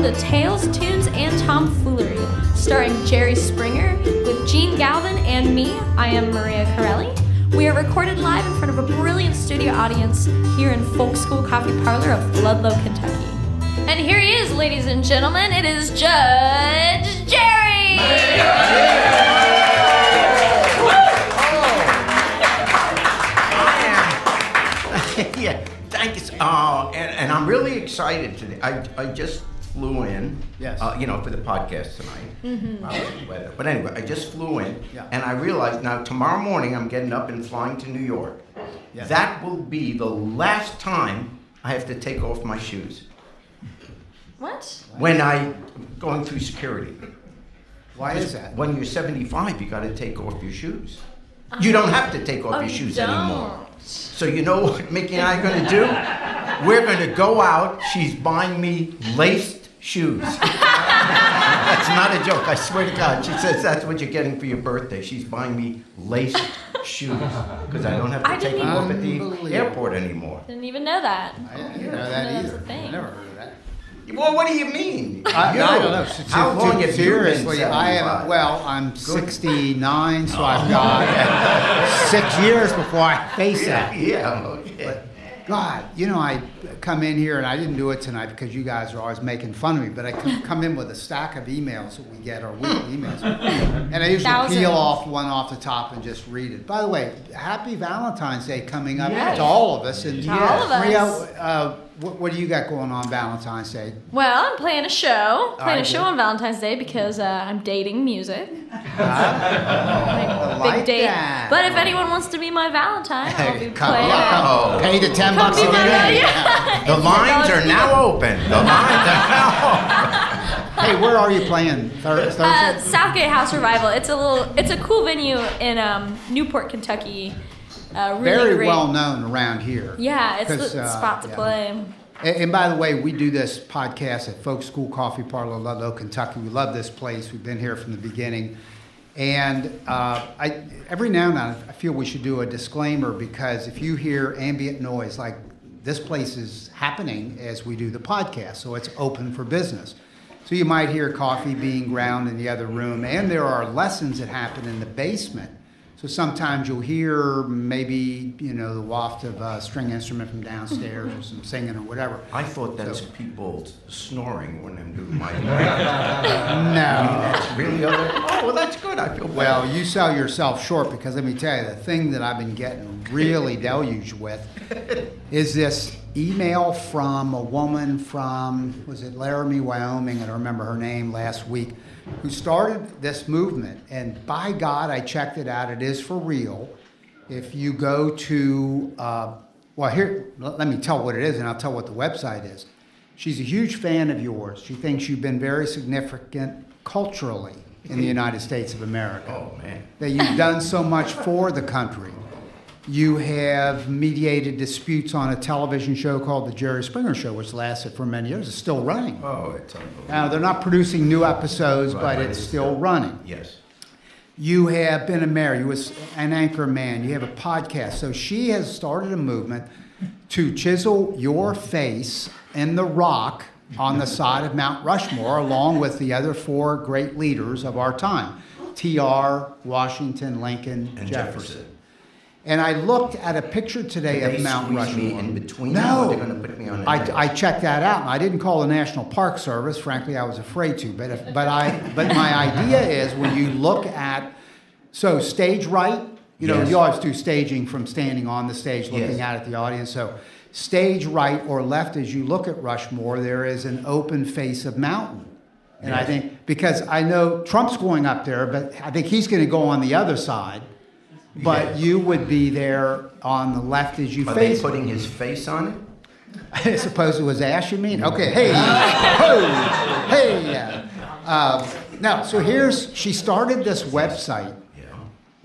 to Tales, Tunes, and Tomfoolery, starring Jerry Springer with Gene Galvin and me. I am Maria Corelli. We are recorded live in front of a brilliant studio audience here in Folk School Coffee Parlor of Ludlow, Kentucky. And here he is, ladies and gentlemen. It is Judge Jerry! Yeah, thank you. And I'm really excited today. I just flew in, yes. For the podcast tonight. Mm-hmm. But anyway, I just flew in, yeah. And I realized now tomorrow morning I'm getting up and flying to New York. Yes. That will be the last time I have to take off my shoes. What? When I'm going through security. Why is that? When you're 75, you got to take off your shoes. You don't have to take off your shoes anymore. So you know what Mickey and I are going to do? We're going to go out. She's buying me laced shoes. That's not a joke. I swear to God. She says that's what you're getting for your birthday. She's buying me laced shoes because I don't have to take them off at the airport anymore. Didn't even know that. I didn't know that That's either. a thing. I never heard of that. Well, what do you mean? I don't know. How long have you been seriously? 75? I'm 69, so I've got 6 years before I face that. Yeah, okay. But God, I come in here, and I didn't do it tonight because you guys are always making fun of me, but I come in with a stack of emails that we get, our weekly emails. And I usually peel off one off the top and just read it. By the way, happy Valentine's Day coming up to all of us. And to all of us. Maria, what do you got going on Valentine's Day? Well, I'm playing a show. On Valentine's Day because I'm dating music. Like big date. that. But if anyone wants to be my Valentine, I'll be playing. Pay the $10 Come to be get my in. yeah. The lines are now open. The lines are now open. Hey, where are you playing? Thursday? Southgate House Revival. It's a cool venue in Newport, Kentucky. Really Very great. well known around here. Yeah, it's the spot to play. And by the way, we do this podcast at Folk School Coffee Parlor, Ludlow, Kentucky. We love this place. We've been here from the beginning. And every now and then, I feel we should do a disclaimer because if you hear ambient noise, like this place is happening as we do the podcast, so it's open for business. So you might hear coffee being ground in the other room, and there are lessons that happen in the basement. So sometimes you'll hear maybe, the waft of a string instrument from downstairs or some singing or whatever. I thought that's people snoring when I'm doing my No. That's really other. Oh, well, that's good. I feel better. Well, you sell yourself short because let me tell you, the thing that I've been getting really deluged with is this email from a woman from, was it Laramie, Wyoming? I don't remember her name last week. Who started this movement, and by God, I checked it out. It is for real. If you go to, here, let me tell what it is, and I'll tell what the website is. She's a huge fan of yours. She thinks you've been very significant culturally in the United States of America. Oh, man. That you've done so much for the country. You have mediated disputes on a television show called The Jerry Springer Show, which lasted for many years. It's still running. Oh, it's unbelievable. Now, they're not producing new episodes, but it's still running. Yes. You have been a mayor. You was an anchor man. You have a podcast. So she has started a movement to chisel your face in the rock on the side of Mount Rushmore, along with the other four great leaders of our time, T.R., Washington, Lincoln, and Jefferson. And I looked at a picture today of Mount Rushmore. Me in between no, them, or they're going to put me on I checked that out, and I didn't call the National Park Service. Frankly, I was afraid to. But my idea is when you look at stage right, you always do staging from standing on the stage, looking out at the audience. So stage right or left as you look at Rushmore, there is an open face of mountain. And I think because I know Trump's going up there, but I think he's going to go on the other side. But you would be there on the left as you face. Are they putting his face on it? I suppose it was Ash, you mean? Okay, hey. No, so she started this website,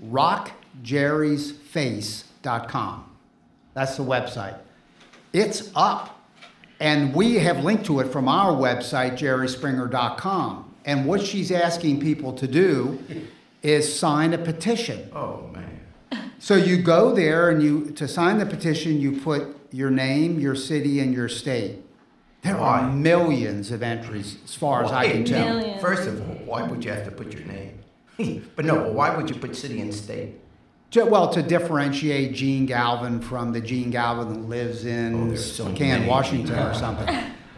rockjerrysface.com. That's the website. It's up. And we have linked to it from our website, jerryspringer.com. And what she's asking people to do is sign a petition. Oh, man. So you go there and to sign the petition, you put your name, your city, and your state. There are millions of entries, as far as I can tell. Millions. First of all, why would you have to put your name? But no, why would you put city and state? To differentiate Gene Galvin from the Gene Galvin that lives in there's so Spokane, many. Washington or something.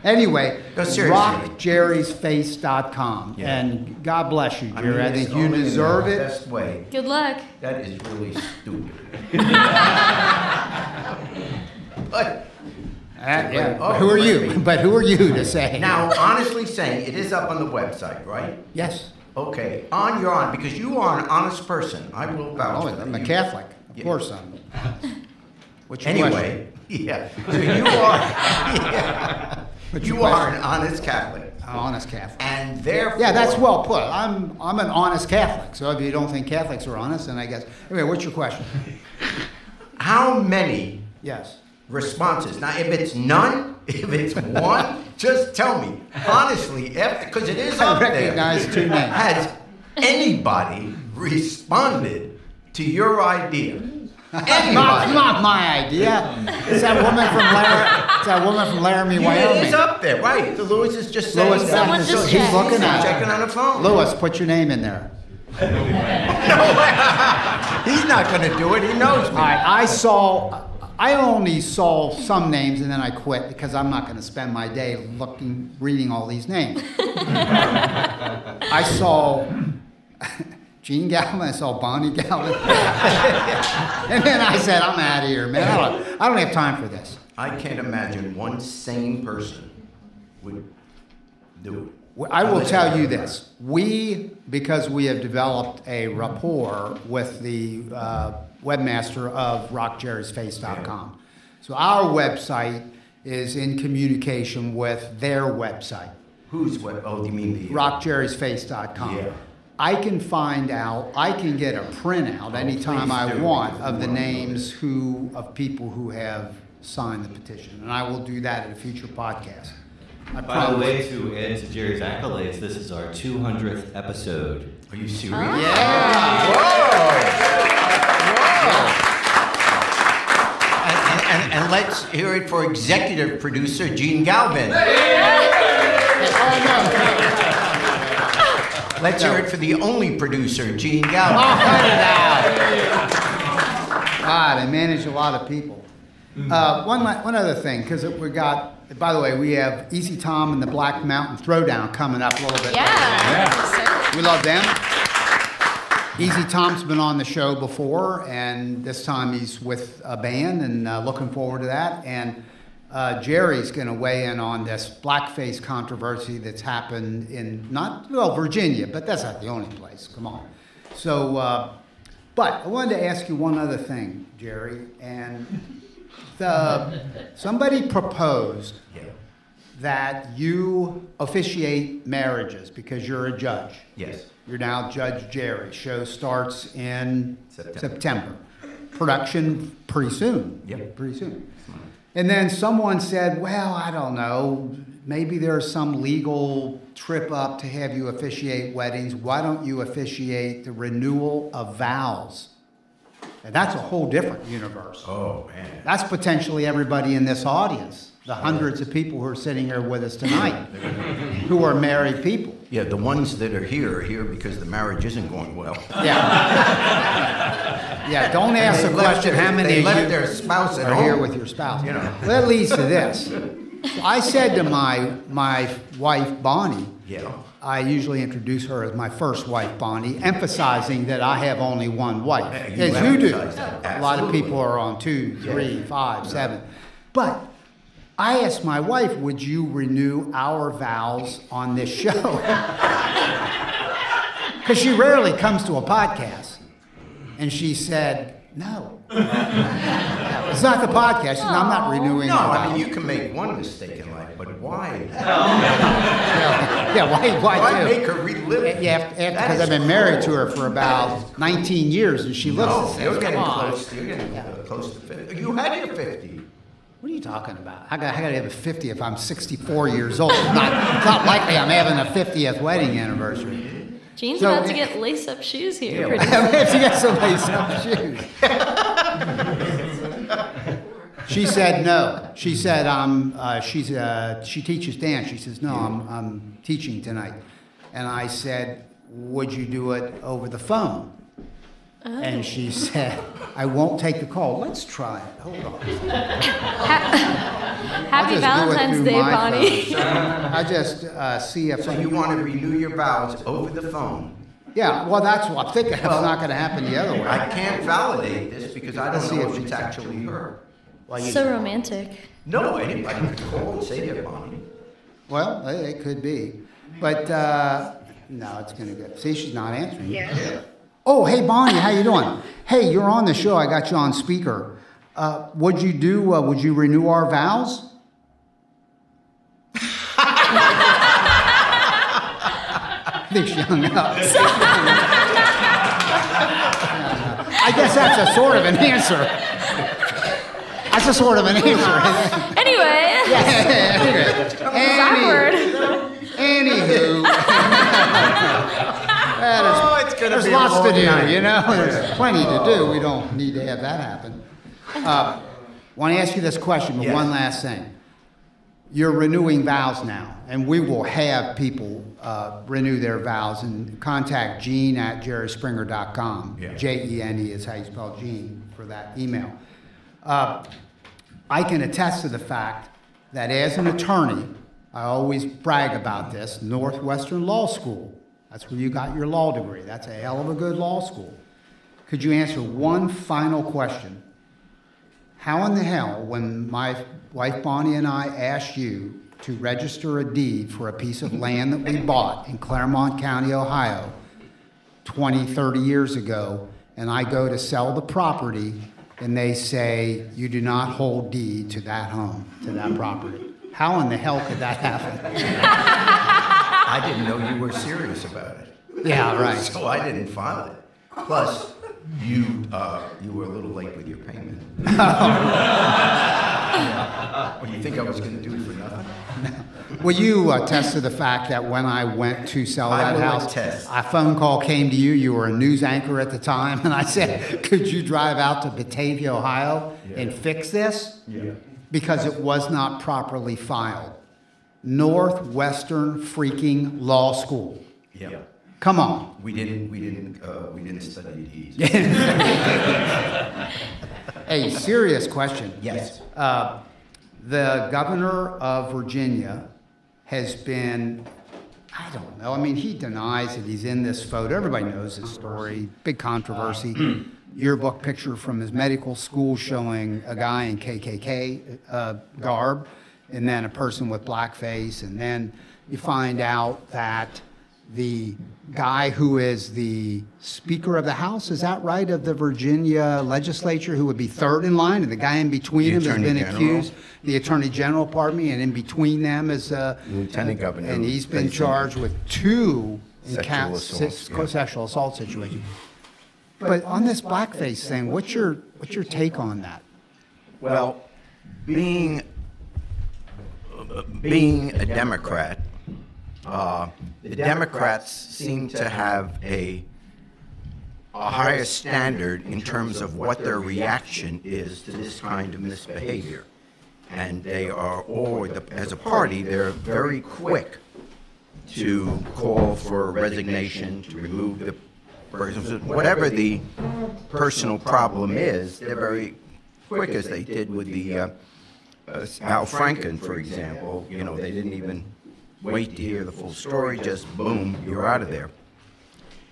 Anyway, No, seriously. rockjerrysface.com. Yeah. And God bless you, Jerry. I, it's think you only the deserve it. Best way. Good luck. That is really stupid. But Yeah. Oh, Who are you? maybe. But who are you to say? now, honestly saying, it is up on the website, right? Yes. Okay, because you are an honest person. I will vouch Oh, for that. I'm a You- Catholic. Of Yeah. course I'm. What's your question? Anyway, yeah. So you are, yeah. What's your You are question? an honest Catholic, An honest Catholic. and therefore. Yeah, that's well put. I'm an honest Catholic. So if you don't think Catholics are honest, then I guess. Anyway, what's your question? How many Yes. responses? Now, if it's none, if it's one, just tell me honestly, because it is I up there. recognize two names. Has anybody responded to your idea? Anybody? Not my idea. It's that woman from Laramie, Yeah, Wyoming. it is up there, right? The Lewis is just saying Lewis, that. Someone he's just he's checked. looking at it. Checking on the phone. Lewis, put your name in there. He's not going to do it. He knows me. All right, I only saw some names and then I quit because I'm not going to spend my day reading all these names. I saw Gene Galvin, I saw Bonnie Galvin. And then I said, I'm out of here, man. I don't have time for this. I can't imagine one sane person would do it. I will tell you this. Because we have developed a rapport with the webmaster of rockjerrysface.com. So our website is in communication with their website, Whose web? Oh, you mean the rockjerrysface.com. Yeah. I can find out, I can get a printout anytime please I do. want of the names of people who have signed the petition. And I will do that at a future podcast. I By the promise. way, to add to Jerry's accolades, this is our 200th episode. Are you serious? Yeah. And let's hear it for executive producer Gene Galvin. Let's hear it for the only producer, Gene Galvin. God, I manage a lot of people. One other thing, because we got, by the way, we have Easy Tom and the Black Mountain Throwdown coming up a little bit. Yeah. We love them. Easy Tom's been on the show before, and this time he's with a band, and looking forward to that. And Jerry's going to weigh in on this Blackface controversy that's happened in Virginia, but that's not the only place. Come on. So, but I wanted to ask you one other thing, Jerry, and somebody proposed Yeah. that you officiate marriages because you're a judge. Yes. You're now Judge Jerry. Show starts in September. September. Production pretty soon. Yep. Pretty soon. And then someone said, well, I don't know, maybe there's some legal trip up to have you officiate weddings. Why don't you officiate the renewal of vows? And that's a whole different universe. Oh, man. That's potentially everybody in this audience, the hundreds of people who are sitting here with us tonight, who are married people. Yeah, the ones that are here because the marriage isn't going well. Yeah. Yeah, don't ask the They left question, their- how many they of left you their spouse at are here home. with your spouse? You know. Well, that leads to this. So I said to my wife, Bonnie, Yeah. I usually introduce her as my first wife, Bonnie, emphasizing that I have only one wife, Yeah, you as you do. emphasize that. A lot of Absolutely. people are on 2, 3, 5, 7. But I asked my wife, would you renew our vows on this show? Because she rarely comes to a podcast. And she said, no. It's not the podcast. She said, I'm not renewing No, our I vows. mean, you can make one mistake in life, but why? Yeah, why Why do? make her relive it? Yeah, That because is I've been married to her cruel. for about 19 years, and she looks No, and says, you're getting "Come on." close. You're getting close to 50. You had your 50. What are you talking about? I got to have a 50 if I'm 64 years old. It's not likely I'm having a 50th wedding anniversary. Gene's So- about to get lace-up shoes here. Yeah. I have to get somebody some shoes. She said no. She said she teaches dance. She says no, I'm teaching tonight. And I said, would you do it over the phone? Oh. And she said, I won't take the call. Let's try it. Hold on. Happy Valentine's Day, Bonnie. I just see if. So you want to renew your vows over the phone? Yeah, well, that's what I'm thinking. It's not going to happen the other way. I can't validate this because I don't know if it's actually her. So romantic. No, anybody could call and say they're Bonnie. Well, it could be. But, no, it's going to go. See, she's not answering. Yeah. Oh, hey, Bonnie, how you doing? Hey, you're on the show. I got you on speaker. Would you renew our vows? I think she hung up. I guess that's a sort of an answer. That's a sort of an answer. Anyway. It's awkward. Anywho. There's be lots a to long do, night. you know? There's plenty to do. We don't need to have that happen. Want to ask you this question, but Yes. one last thing. You're renewing vows now, and we will have people renew their vows, and contact Gene at jerryspringer.com. Yeah. Jene is how you spell Gene for that email. I can attest to the fact that as an attorney, I always brag about this, Northwestern Law School. That's where you got your law degree. That's a hell of a good law school. Could you answer one final question? How in the hell, when my wife Bonnie and I asked you to register a deed for a piece of land that we bought in Claremont County, Ohio, 20, 30 years ago, and I go to sell the property, and they say, you do not hold deed to that home, to that property? How in the hell could that happen? I didn't know you were serious about it. Yeah, right. So I didn't file it. Plus, you were a little late with your payment. What, do you think I was going to do it for nothing? Will you attest to the fact that when I went to sell I that will house, attest. a phone call came to you, you were a news anchor at the time, and I said, could you drive out to Batavia, Ohio and fix this? Yeah. Because it was not properly filed. Northwestern freaking Law School. Yeah. Come on. We didn't study deeds. A serious question. Yes. The governor of Virginia has been, I don't know, I mean, he denies that he's in this photo. Everybody knows his story. Big controversy. Yearbook picture from his medical school showing a guy in KKK garb, and then a person with blackface, and then you find out that the guy who is the Speaker of the House, is that right, of the Virginia legislature, who would be third in line, and the guy in between The him has Attorney been General. accused, the Attorney General, pardon me, and in between them is Lieutenant Governor. and he's been facing charged with two sexual assaults, yeah. sexual assault situations. But on this blackface thing, what's your take on that? Well, being a Democrat, the Democrats seem to have a higher standard in terms of what their reaction is to this kind of misbehavior. And they are, or as a party, they're very quick to call for a resignation, to remove the person, whatever the personal problem is. They're very quick, as they did with the Al Franken, for example. You know, they didn't even wait to hear the full story, just boom, you're out of there.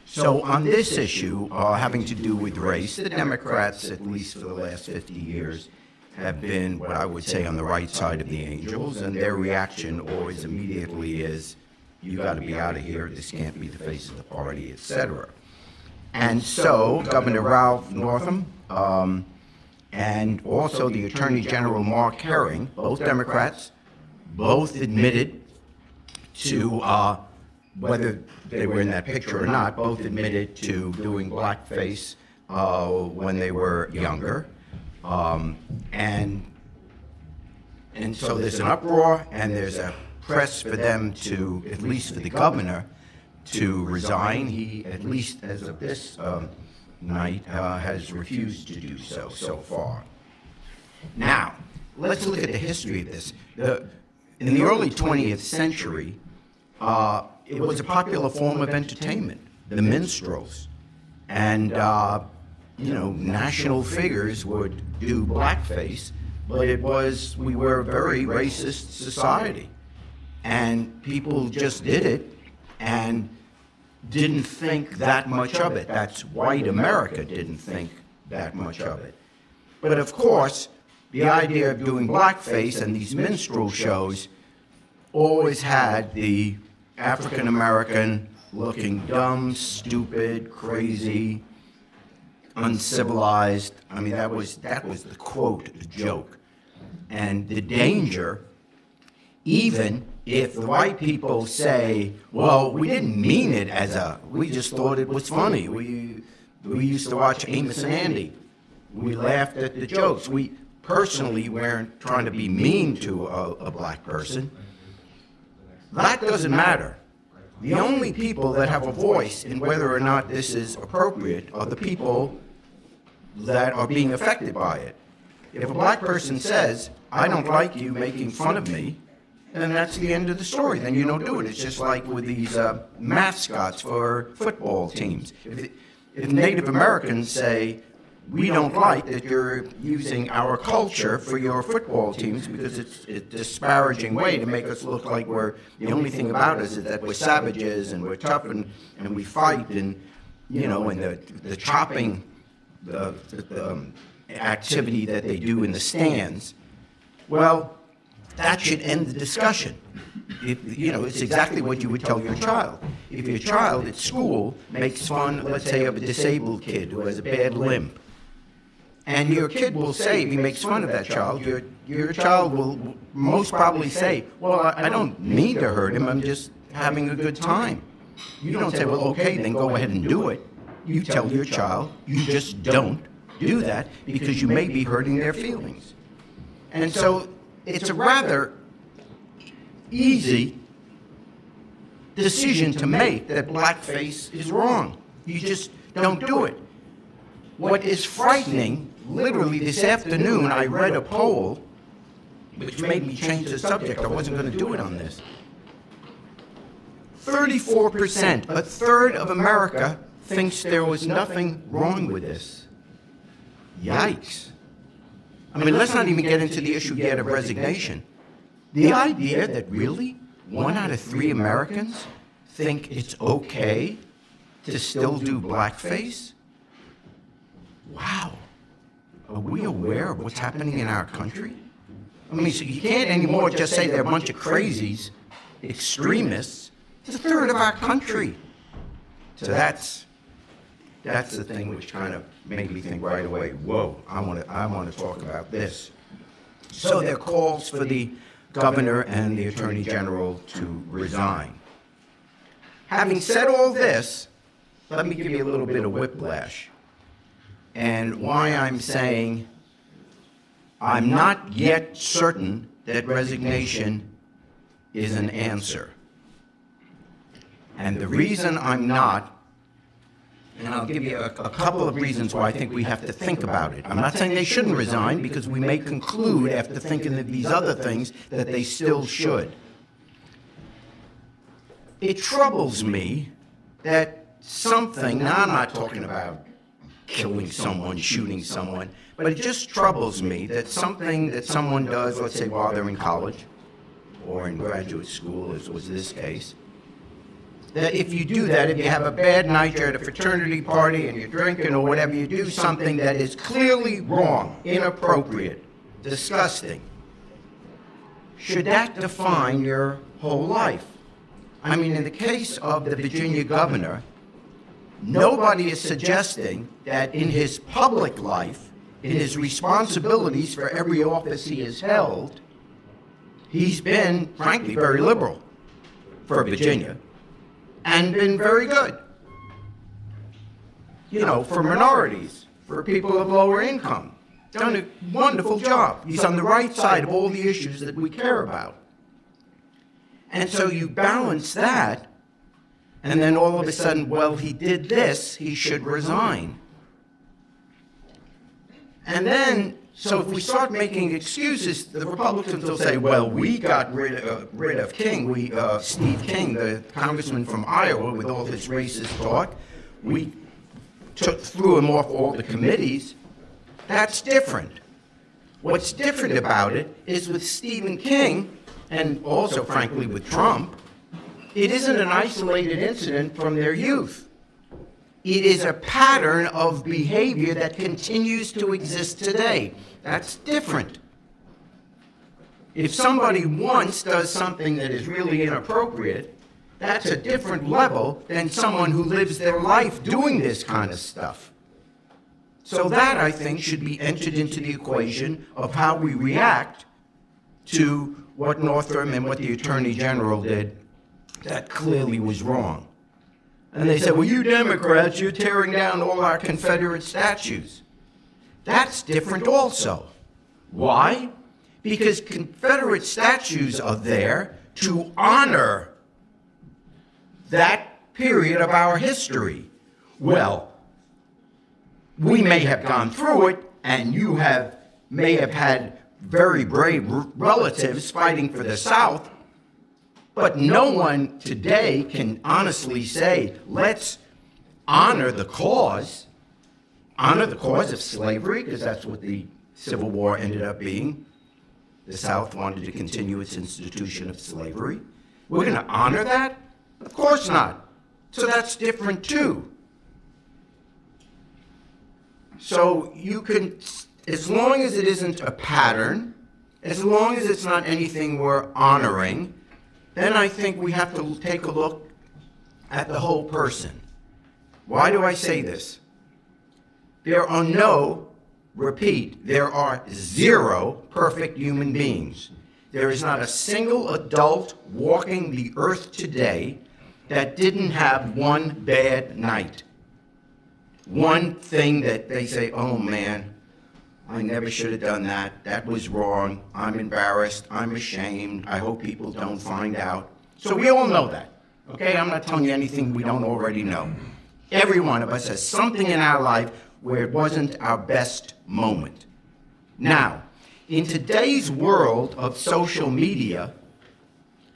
So on this issue, having to do with race, the Democrats, at least for the last 50 years, have been what I would say on the right side of the angels, and their reaction always immediately is, you got to be out of here, this can't be the face of the party, etc. And so Governor Ralph Northam and also the Attorney General Mark Herring, both Democrats, both admitted to, whether they were in that picture or not, both admitted to doing blackface when they were younger. And so there's an uproar, and there's a press for them to, at least for the governor, to resign. He, at least as of this night, has refused to do so far. Now, let's look at the history of this. In the early 20th century, it was a popular form of entertainment, the minstrels. And, national figures would do blackface, but we were a very racist society. And people just did it and didn't think that much of it. That's white America didn't think that much of it. But of course, the idea of doing blackface and these minstrel shows always had the African American looking dumb, stupid, crazy, uncivilized. I mean, that was the quote, the joke. And the danger, even if the white people say, well, we didn't mean it we just thought it was funny. We used to watch Amos and Andy. We laughed at the jokes. We personally weren't trying to be mean to a black person. That doesn't matter. The only people that have a voice in whether or not this is appropriate are the people that are being affected by it. If a black person says, I don't like you making fun of me, then that's the end of the story. Then you don't do it. It's just like with these mascots for football teams. If Native Americans say, we don't like that you're using our culture for your football teams because it's a disparaging way to make us look like the only thing about us is that we're savages and we're tough and we fight and the chopping, the activity that they do in the stands. Well, that should end the discussion. It's exactly what you would tell your child. If your child at school makes fun, let's say, of a disabled kid who has a bad limb, and your kid will say, if he makes fun of that child, your child will most probably say, well, I don't mean to hurt him, I'm just having a good time. You don't say, well, okay, then go ahead and do it. You tell your child, you just don't do that because you may be hurting their feelings. And so it's a rather easy decision to make that blackface is wrong. You just don't do it. What is frightening, literally this afternoon, I read a poll which made me change the subject. I wasn't going to do it on this. 34%, a third of America, thinks there was nothing wrong with this. Yikes. I mean, let's not even get into the issue yet of resignation. The idea that really 1 out of 3 Americans think it's okay to still do blackface? Wow. Are we aware of what's happening in our country? I mean, so you can't anymore just say they're a bunch of crazies, extremists. It's a third of our country. So that's the thing which kind of made me think right away, whoa, I want to talk about this. So there are calls for the governor and the attorney general to resign. Having said all this, let me give you a little bit of whiplash. And why I'm saying I'm not yet certain that resignation is an answer. And the reason I'm not, and I'll give you a couple of reasons why I think we have to think about it. I'm not saying they shouldn't resign, because we may conclude after thinking of these other things that they still should. It troubles me that something, now I'm not talking about killing someone, shooting someone, but it just troubles me that something that someone does, let's say while they're in college or in graduate school, as was this case, that if you do that, if you have a bad night, you're at a fraternity party and you're drinking or whatever, you do something that is clearly wrong, inappropriate, disgusting, should that define your whole life? I mean, in the case of the Virginia governor, nobody is suggesting that in his public life, in his responsibilities for every office he has held, he's been, frankly, very liberal for Virginia and been very good. You know, for minorities, for people of lower income. Done a wonderful job. He's on the right side of all the issues that we care about. And so you balance that, and then all of a sudden, well, he did this, he should resign. And then So if we start making excuses, the Republicans will say, well, we got rid of King. Steve King, the congressman from Iowa, with all his racist talk, we threw him off all the committees. That's different. What's different about it is with Stephen King, and also, frankly, with Trump, it isn't an isolated incident from their youth. It is a pattern of behavior that continues to exist today. That's different. If somebody once does something that is really inappropriate, that's a different level than someone who lives their life doing this kind of stuff. So that, I think, should be entered into the equation of how we react to what Northam and what the Attorney General did that clearly was wrong. And they said, well, you Democrats, you're tearing down all our Confederate statues. That's different also. Why? Because Confederate statues are there to honor that period of our history. Well, we may have gone through it, and you may have had very brave relatives fighting for the South, but no one today can honestly say, let's honor the cause of slavery, because that's what the Civil War ended up being. The South wanted to continue its institution of slavery. We're going to honor that? Of course not. So that's different too. So you can, as long as it isn't a pattern, as long as it's not anything we're honoring, then I think we have to take a look at the whole person. Why do I say this? There are there are 0 perfect human beings. There is not a single adult walking the earth today that didn't have one bad night. One thing that they say, oh man, I never should have done that. That was wrong. I'm embarrassed. I'm ashamed. I hope people don't find out. So we all know that. Okay? I'm not telling you anything we don't already know. Every one of us has something in our life where it wasn't our best moment. Now, in today's world of social media,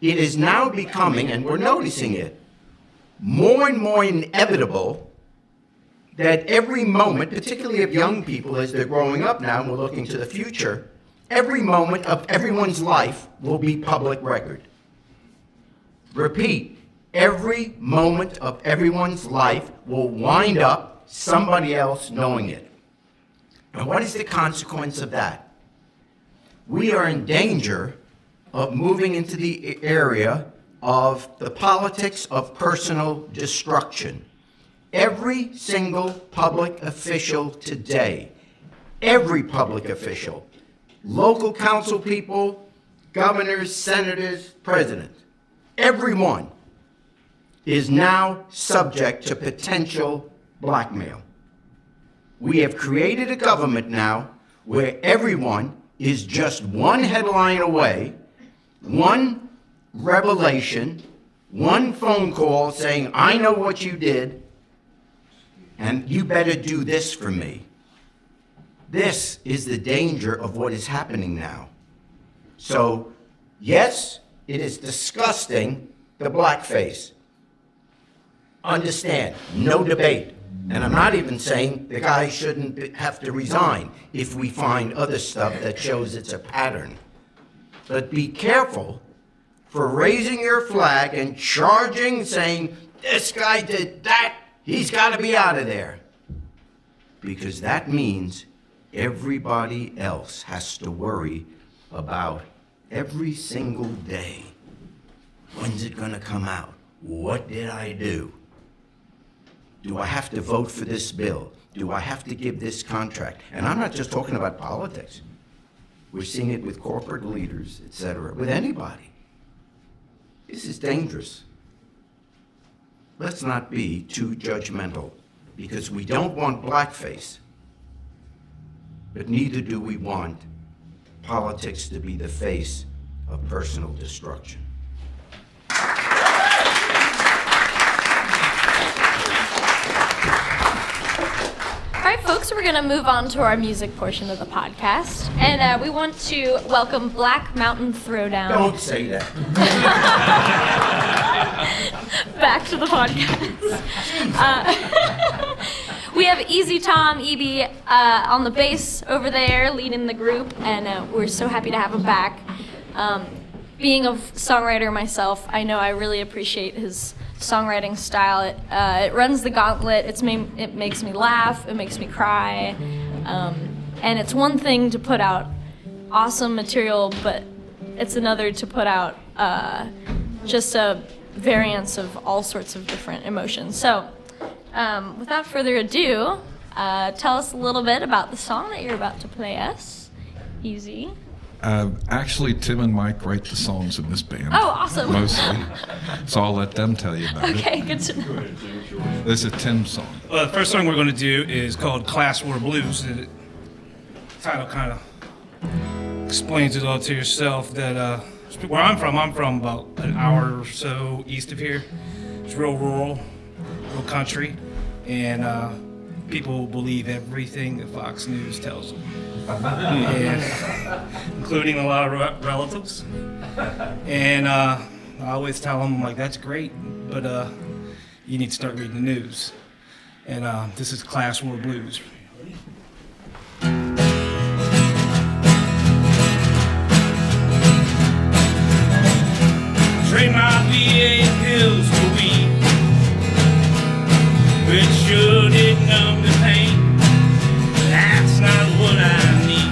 it is now becoming, and we're noticing it, more and more inevitable that every moment, particularly of young people as they're growing up now and we're looking to the future, every moment of everyone's life will be public record. Repeat, every moment of everyone's life will wind up somebody else knowing it. And what is the consequence of that? We are in danger of moving into the area of the politics of personal destruction. Every single public official today, every public official, local council people, governors, senators, presidents, everyone is now subject to potential blackmail. We have created a government now where everyone is just one headline away, one revelation, one phone call saying, I know what you did, and you better do this for me. This is the danger of what is happening now. So, yes, it is disgusting, the blackface. Understand, no debate. And I'm not even saying the guy shouldn't have to resign if we find other stuff that shows it's a pattern. But be careful for raising your flag and charging, saying, this guy did that, he's got to be out of there. Because that means everybody else has to worry about every single day. When's it going to come out? What did I do? Do I have to vote for this bill? Do I have to give this contract? And I'm not just talking about politics. We're seeing it with corporate leaders, et cetera, with anybody. This is dangerous. Let's not be too judgmental, because we don't want blackface, but neither do we want politics to be the face of personal destruction. right, folks, we're going to move on to our music portion of the podcast. And we want to welcome Black Mountain Throwdown. Don't say that. Back to the podcast. We have Easy Tom, EB, on the bass over there leading the group, and we're so happy to have him back. Being a songwriter myself, I know I really appreciate his songwriting style. It runs the gauntlet. It makes me laugh. It makes me cry. And it's one thing to put out awesome material, but it's another to put out just a variance of all sorts of different emotions. So, without further ado, tell us a little bit about the song that you're about to play us. Easy. Actually, Tim and Mike write the songs in this band. Oh, awesome. Mostly. So I'll let them tell you about it. Okay, good to know. This is Tim's song. The first song we're going to do is called Class War Blues. The title kind of explains it all to yourself. That where I'm from about an hour or so east of here. It's real rural, real country, and people believe everything that Fox News tells them. And, including a lot of relatives. And I always tell them, like, that's great, but you need to start reading the news. And this is Class War Blues. Trade my VA pills for weed, which sure did numb the pain. That's not what I need.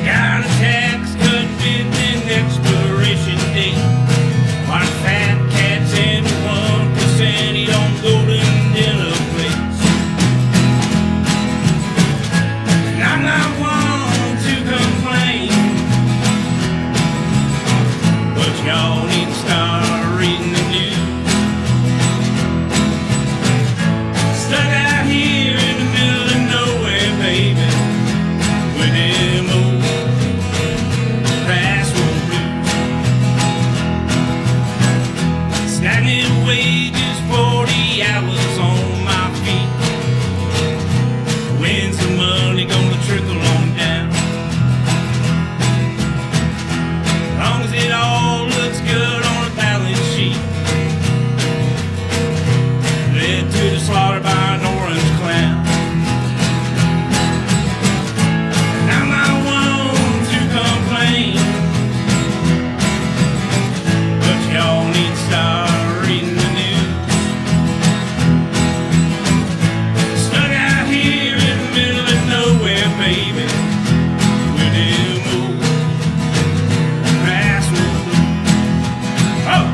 Got a tax cut with an expiration date. My fat cat's in 1%. He don't go to dinner plates. And I'm not one to complain, but y'all need to start reading the news. Stuck out here in the middle of nowhere, baby, with them old grass road blues. Stagnant wages, 40 hours on my feet. When's the money gonna trickle on down? As long as it all looks good on a balance sheet. Led to the slaughter by an orange clown. And I'm not one to complain, but y'all need to start reading the news. Stuck out here in the middle of nowhere, baby, with them old grasswood blues. Oh!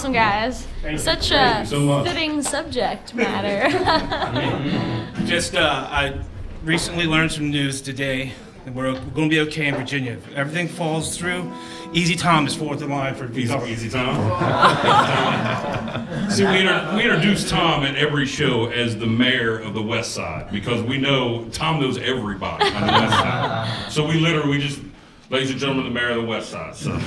awesome, guys. Such a so much. fitting subject matter. Just, I recently learned some news today that we're going to be okay in Virginia. If everything falls through, Easy Tom is fourth in line for Easy Tom. See, we introduce Tom at every show as the mayor of the West Side because we know Tom knows everybody on the West Side. So we just, ladies and gentlemen, the mayor of the West Side. So.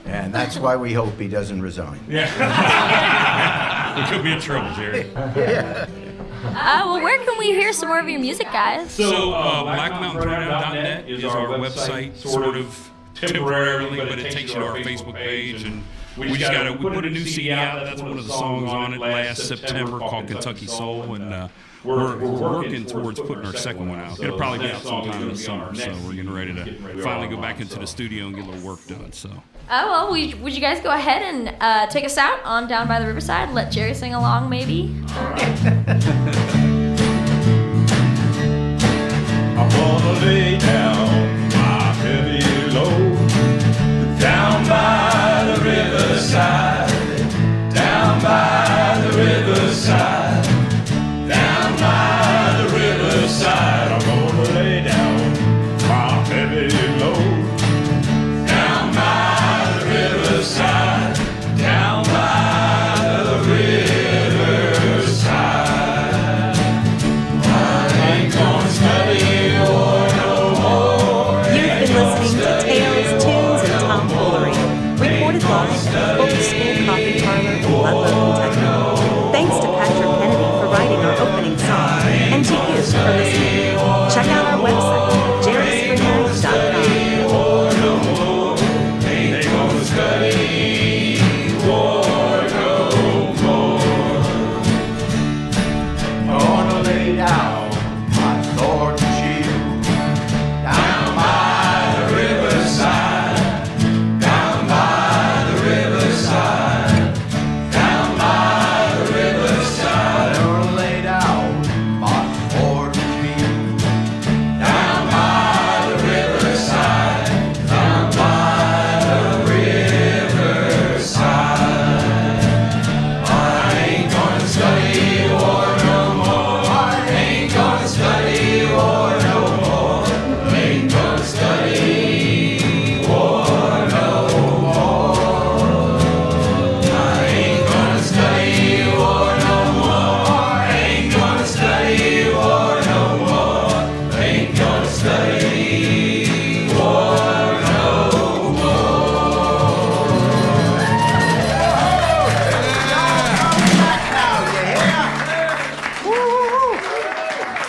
And that's why we hope he doesn't resign. Yeah. We could be in trouble, Jerry. Well, where can we hear some more of your music, guys? So, blackmountainthrowdown.net is our website, sort of temporarily, but it takes you to our Facebook page, and we put a new CD out. That's one of the songs on it last September called Kentucky Soul, and we're working towards putting our second one out. It'll probably be out sometime in the summer, so we're getting ready to finally go back into the studio and get a little work done. So. Well, would you guys go ahead and take us out on Down by the Riverside? Let Jerry sing along, maybe? I wanna lay down